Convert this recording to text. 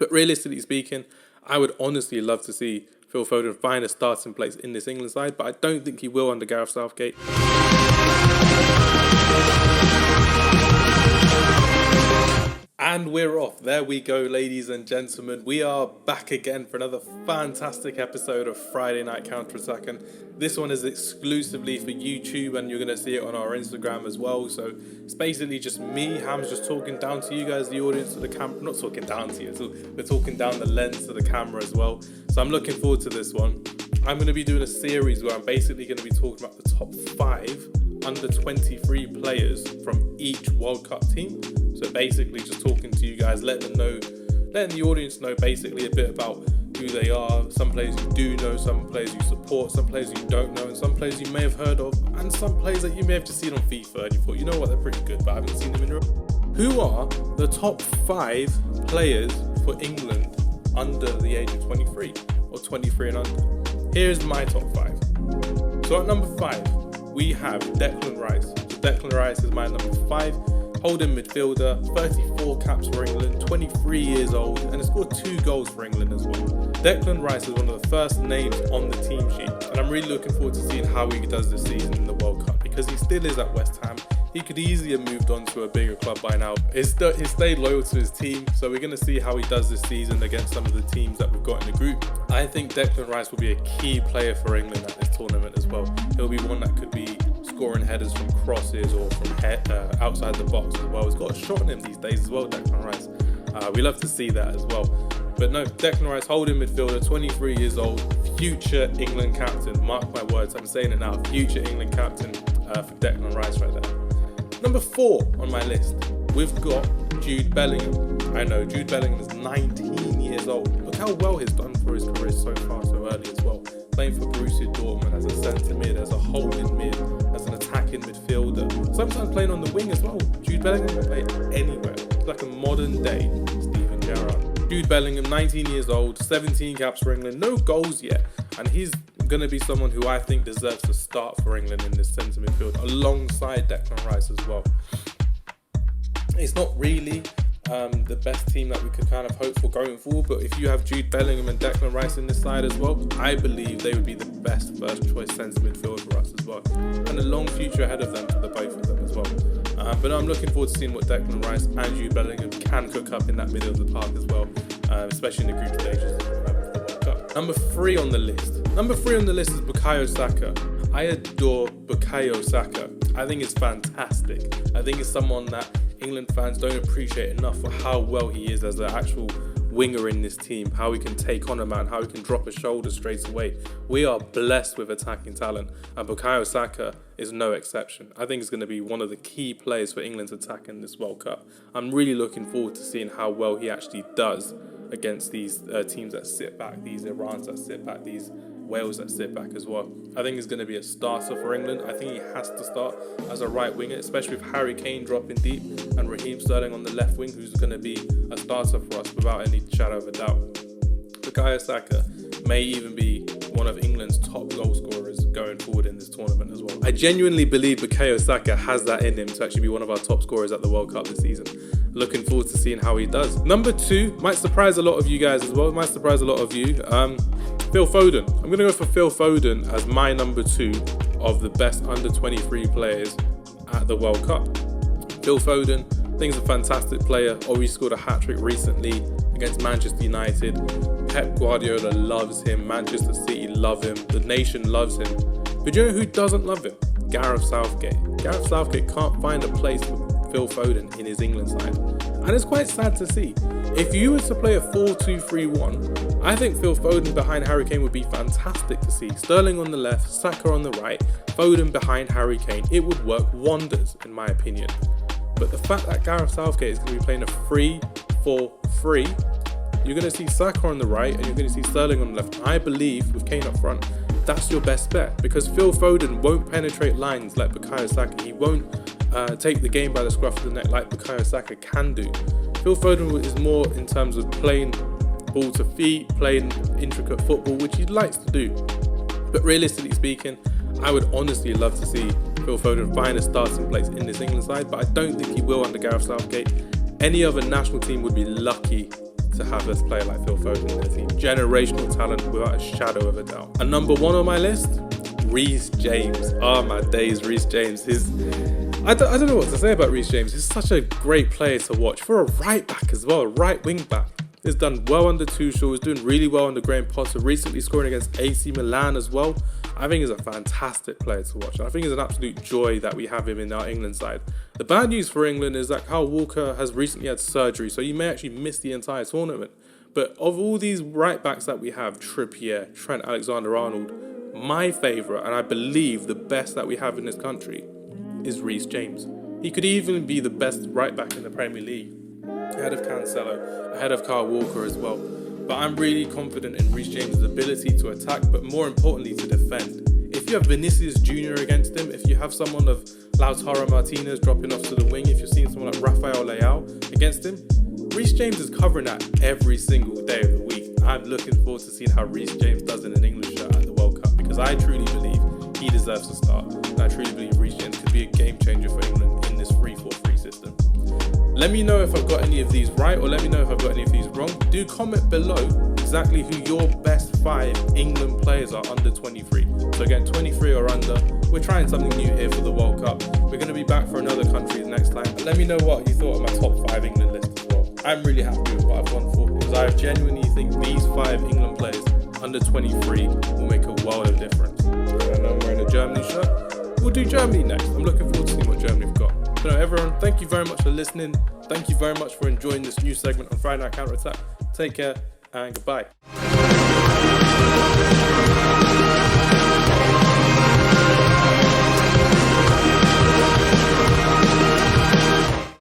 But realistically speaking, I would honestly love to see Phil Foden find a starting place in this England side, but I don't think he will under Gareth Southgate. And we're off. There we go, ladies and gentlemen. We are back again for another fantastic episode of Friday Night Counter-Attacking. This one is exclusively for YouTube, and you're going to see it on our Instagram as well. So it's basically just me, Hamz, just talking down to you guys, the audience, to the camera. Not talking down to you, we're talking down the lens to the camera as well. So I'm looking forward to this one. I'm going to be doing a series where I'm basically going to be talking about the top 5 under 23 players from each World Cup team. So basically just talking to you guys, letting the audience know basically a bit about who they are, some players you do know, some players you support, some players you don't know, and some players you may have heard of, and some players that you may have just seen on FIFA and you thought, you know what, they're pretty good, but I haven't seen them in real. Who are the top 5 players for England under the age of 23 or 23 and under? Here's my top 5. So at number 5, we have Declan Rice. So Declan Rice is my number 5. Holding midfielder, 34 caps for England, 23 years old, and has scored 2 goals for England as well. Declan Rice is one of the first names on the team sheet, and I'm really looking forward to seeing how he does this season in the World Cup, because he still is at West Ham. He could easily have moved on to a bigger club by now. He's stayed loyal to his team, so we're going to see how he does this season against some of the teams that we've got in the group. I think Declan Rice will be a key player for England at this tournament as well. He'll be one that could be scoring headers from crosses or from outside the box as well. He's got a shot on him these days as well, Declan Rice. We love to see that as well. But no, Declan Rice, holding midfielder, 23 years old, future England captain. Mark my words, I'm saying it now, future England captain for Declan Rice right there. Number 4 on my list, we've got Jude Bellingham. I know, Jude Bellingham is 19 years old. Look how well he's done for his career so far, so early as well. Playing for Borussia Dortmund as a centre mid, as a holding mid, as an attacking midfielder. Sometimes playing on the wing as well. Jude Bellingham can play anywhere. It's like a modern day Steven Gerrard. Jude Bellingham, 19 years old, 17 caps for England, no goals yet. And he's going to be someone who I think deserves to start for England in this centre midfield, alongside Declan Rice as well. It's not really the best team that we could kind of hope for going forward, but if you have Jude Bellingham and Declan Rice in this side as well, I believe they would be the best first choice centre midfield for us as well, and a long future ahead of them for the both of them as well. But I'm looking forward to seeing what Declan Rice and Jude Bellingham can cook up in that middle of the park as well, especially in the group stages of the World Cup. Number 3 on the list is Bokai Osaka. I adore Bokai Osaka. I think it's fantastic. I think it's someone that England fans don't appreciate enough for how well he is as an actual winger in this team, how he can take on a man, how he can drop a shoulder straight away. We are blessed with attacking talent, and Bokai Osaka is no exception. I think he's going to be one of the key players for England's attack in this World Cup. I'm really looking forward to seeing how well he actually does against these teams that sit back, these Irans that sit back, these Wales that sit back as well. I think he's going to be a starter for England. I think he has to start as a right winger, especially with Harry Kane dropping deep and Raheem Sterling on the left wing, who's going to be a starter for us without any shadow of a doubt. Bukayo Saka may even be one of England's top goal scorers going forward in this tournament as well. I genuinely believe Bukayo Saka has that in him to actually be one of our top scorers at the World Cup this season. Looking forward to seeing how he does. Number 2 might surprise a lot of you guys as well. It might surprise a lot of you. Phil Foden. I'm going to go for Phil Foden as my number 2 of the best under 23 players at the World Cup. Phil Foden, I think he's a fantastic player. Already scored a hat-trick recently against Manchester United. Pep Guardiola loves him. Manchester City love him. The nation loves him. But you know who doesn't love him? Gareth Southgate. Gareth Southgate can't find a place for Phil Foden in his England side. And it's quite sad to see. If you were to play a 4-2-3-1, I think Phil Foden behind Harry Kane would be fantastic to see. Sterling on the left, Saka on the right, Foden behind Harry Kane. It would work wonders, in my opinion. But the fact that Gareth Southgate is going to be playing a 3-4-3, you're going to see Saka on the right and you're going to see Sterling on the left. I believe with Kane up front, that's your best bet, because Phil Foden won't penetrate lines like Bukayo Saka. He won't take the game by the scruff of the neck like Bukayo Saka can do. Phil Foden is more in terms of playing ball to feet, playing intricate football, which he likes to do. But realistically speaking, I would honestly love to see Phil Foden find a starting place in this England side, but I don't think he will under Gareth Southgate. Any other national team would be lucky to to have a player like Phil Foden in their team. Generational talent without a shadow of a doubt. And number 1 on my list, Rhys James. Oh my days, Rhys James. I don't know what to say about Rhys James. He's such a great player to watch for a right back as well, a right wing back. He's done well under Tuchel. He's doing really well under Graham Potter. Recently scoring against AC Milan as well. I think he's a fantastic player to watch. And I think it's an absolute joy that we have him in our England side. The bad news for England is that Kyle Walker has recently had surgery, so you may actually miss the entire tournament. But of all these right backs that we have, Trippier, Trent Alexander-Arnold, my favourite, and I believe the best that we have in this country, is Rhys James. He could even be the best right back in the Premier League, ahead of Cancelo, ahead of Kyle Walker as well. But I'm really confident in Rhys James' ability to attack, but more importantly to defend. If you have Vinicius Jr. against him, if you have someone of Lautaro Martinez dropping off to the wing, if you're seeing someone like Rafael Leao against him, Rhys James is covering that every single day of the week. I'm looking forward to seeing how Rhys James does in an English shirt at the World Cup, because I truly believe he deserves to start. And I truly believe Rhys James could be a game changer for England in this 3-4-3 system. Let me know if I've got any of these right, or let me know if I've got any of these wrong. Do comment below exactly who your best 5 England players are under 23. So again, 23 or under. We're trying something new here for the World Cup. We're going to be back for another country next time. But let me know what you thought of my top 5 England list as well. I'm really happy with what I've gone for, because I genuinely think these 5 England players under 23 will make a world of difference. And I'm wearing a Germany shirt. We'll do Germany next. I'm looking forward to seeing what Germany have got. So everyone, thank you very much for listening. Thank you very much for enjoying this new segment on Friday Night Counter Attack. Take care and goodbye.